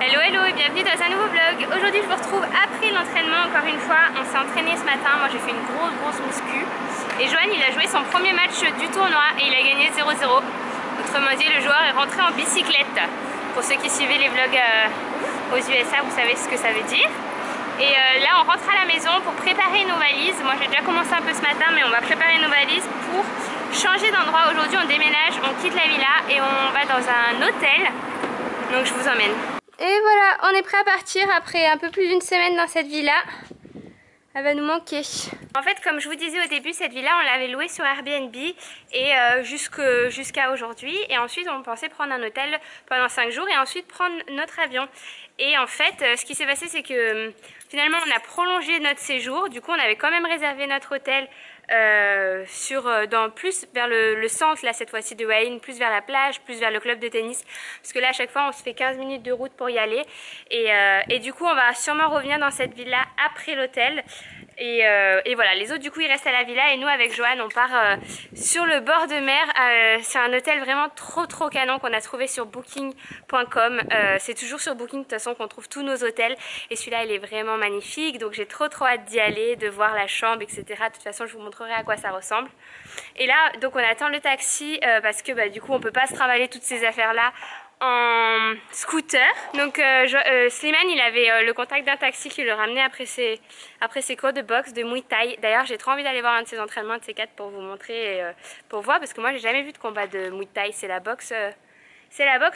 Hello hello et bienvenue dans un nouveau vlog. Aujourd'hui je vous retrouve après l'entraînement encore une fois. On s'est entraîné ce matin, moi j'ai fait une grosse muscu. Et Johan il a joué son premier match du tournoi et il a gagné 0-0. Autrement dit le joueur est rentré en bicyclette. Pour ceux qui suivaient les vlogs aux USA vous savez ce que ça veut dire. Et là on rentre à la maison pour préparer nos valises. Moi j'ai déjà commencé un peu ce matin mais on va préparer nos valises pour changer d'endroit. Aujourd'hui on déménage, on quitte la villa et on va dans un hôtel. Donc je vous emmène. Et voilà, on est prêt à partir après un peu plus d'une semaine dans cette villa. Elle va nous manquer. En fait, comme je vous disais au début, cette villa, on l'avait louée sur Airbnb et jusqu'à aujourd'hui. Et ensuite, on pensait prendre un hôtel pendant 5 jours et ensuite prendre notre avion. Et en fait, ce qui s'est passé, c'est que finalement, on a prolongé notre séjour. Du coup, on avait quand même réservé notre hôtel plus vers le centre là cette fois-ci de Hua Hin, plus vers la plage, plus vers le club de tennis, parce que là à chaque fois on se fait 15 minutes de route pour y aller et du coup on va sûrement revenir dans cette villa après l'hôtel et voilà, les autres du coup ils restent à la villa et nous avec Johan on part sur le bord de mer. C'est un hôtel vraiment trop canon qu'on a trouvé sur booking.com. C'est toujours sur Booking de toute façon qu'on trouve tous nos hôtels et celui-là il est vraiment magnifique, donc j'ai trop hâte d'y aller, de voir la chambre etc. De toute façon je vous montrerai à quoi ça ressemble. Et là donc on attend le taxi parce que du coup on peut pas se trimballer toutes ces affaires là en scooter. Donc Slimane il avait le contact d'un taxi qui le ramenait après ses cours de boxe, de Muay Thai. D'ailleurs j'ai trop envie d'aller voir un de ses entraînements de ces quatre pour vous montrer pour voir, parce que moi j'ai jamais vu de combat de Muay Thai. C'est la boxe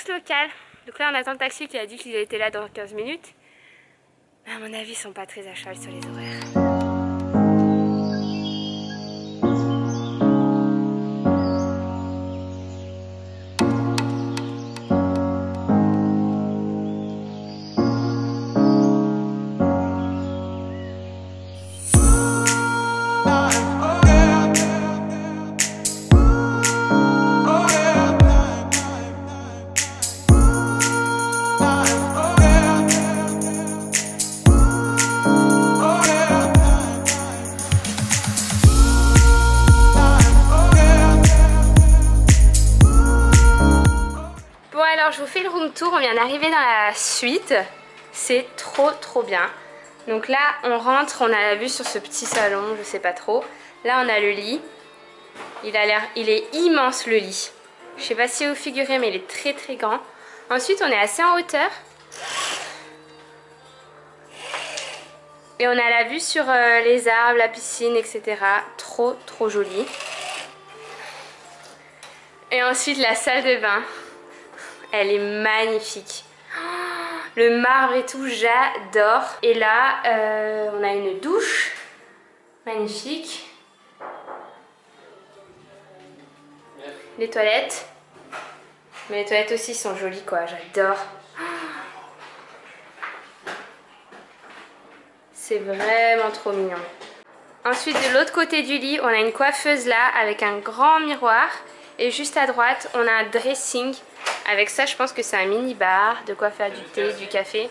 locale. Donc là on attend le taxi qui a dit qu'il était là dans 15 minutes. Mais à mon avis ils sont pas très à cheval sur les horaires. Alors je vous fais le room tour, on vient d'arriver dans la suite, c'est trop bien. Donc là on rentre, on a la vue sur ce petit salon, je sais pas trop. Là on a le lit, il est immense le lit. Je sais pas si vous figurez mais il est très grand. Ensuite on est assez en hauteur. Et on a la vue sur les arbres, la piscine etc. Trop joli. Et ensuite la salle de bain. Elle est magnifique. Le marbre et tout, j'adore. Et là, on a une douche. Magnifique. Les toilettes. Mais les toilettes aussi sont jolies quoi, j'adore. C'est vraiment trop mignon. Ensuite, de l'autre côté du lit, on a une coiffeuse là avec un grand miroir. Et juste à droite, on a un dressing. Avec ça, je pense que c'est un mini-bar, de quoi faire du thé, du café.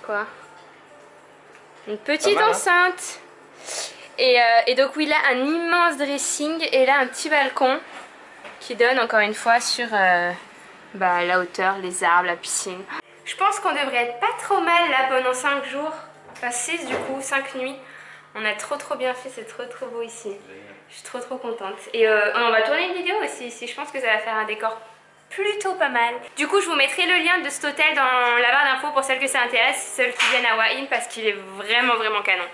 Quoi? Une petite enceinte. Et donc oui, là, un immense dressing et là, un petit balcon qui donne encore une fois sur la hauteur, les arbres, la piscine. Je pense qu'on devrait être pas trop mal là pendant 5 jours. Enfin 6 du coup, 5 nuits. On a trop bien fait, c'est trop beau ici. Je suis trop contente. Et on va tourner une vidéo aussi ici, je pense que ça va faire un décor plutôt pas mal. Du coup je vous mettrai le lien de cet hôtel dans la barre d'infos pour celles que ça intéresse, celles qui viennent à Hua Hin, parce qu'il est vraiment canon.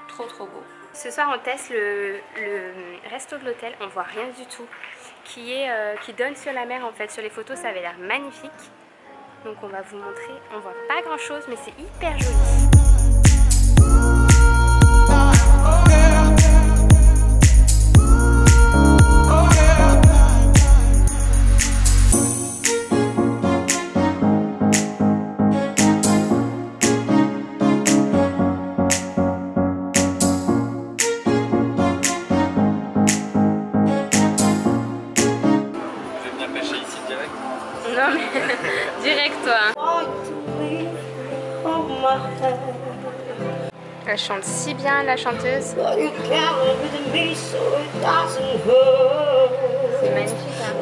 Trop beau. Ce soir on teste le resto de l'hôtel, on voit rien du tout, qui donne sur la mer en fait. Sur les photos ça avait l'air magnifique. Donc on va vous montrer, on voit pas grand chose mais c'est hyper joli. Non mais direct toi. Elle chante si bien la chanteuse. C'est magnifique hein.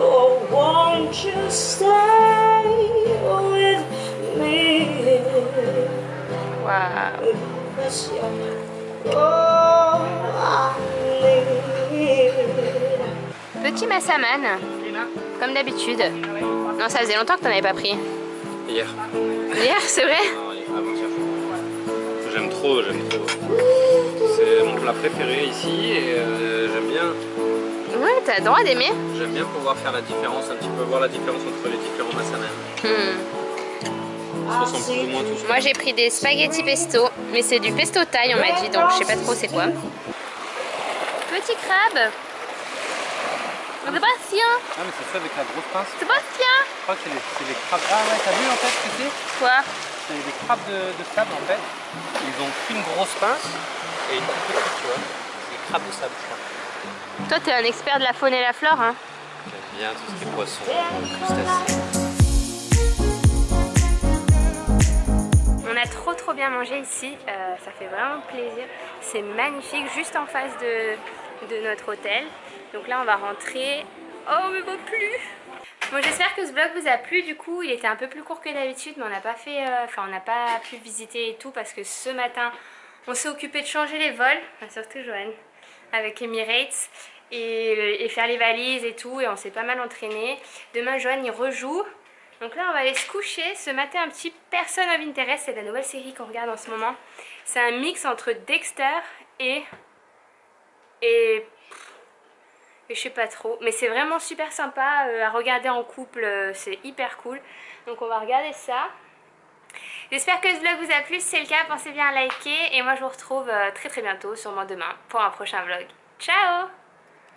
Petit massaman, comme d'habitude. Non, ça faisait longtemps que t'en avais pas pris. Hier. Hier, c'est vrai? J'aime trop. C'est mon plat préféré ici et j'aime bien. Ouais, t'as le droit d'aimer. J'aime bien pouvoir faire la différence, un petit peu voir la différence entre les différents massaman. Ils se ressemblent plus ou moins tous. Moi j'ai pris des spaghettis pesto, mais c'est du pesto thaï on m'a dit, donc je sais pas trop c'est quoi. Petit crabe. Sébastien. Ah mais c'est ça avec la grosse pince. Sébastien. Je crois que c'est les crabes. Ah ouais, t'as vu en fait ce que c'est? Quoi? C'est des crabes de sable en fait. Ils ont qu'une grosse pince et une toute petite, tu vois. C'est des crabes de sable, je crois. Toi t'es un expert de la faune et la flore hein. J'aime bien tout ce qui est poisson, crustacés. On a trop bien mangé ici, ça fait vraiment plaisir. C'est magnifique, juste en face de notre hôtel. Donc là on va rentrer. Oh mais bon plus. Bon j'espère que ce vlog vous a plu, du coup il était un peu plus court que d'habitude mais on n'a pas fait, on n'a pas pu visiter et tout parce que ce matin on s'est occupé de changer les vols, enfin, surtout Joanne, avec Emirates et faire les valises et tout et on s'est pas mal entraîné. Demain Joanne il rejoue. Donc là on va aller se coucher, se mater un petit Person of Interest, c'est la nouvelle série qu'on regarde en ce moment. C'est un mix entre Dexter et je sais pas trop, mais c'est vraiment super sympa à regarder en couple, c'est hyper cool. Donc on va regarder ça. J'espère que ce vlog vous a plu, si c'est le cas pensez bien à liker et moi je vous retrouve très bientôt, sûrement demain, pour un prochain vlog. Ciao!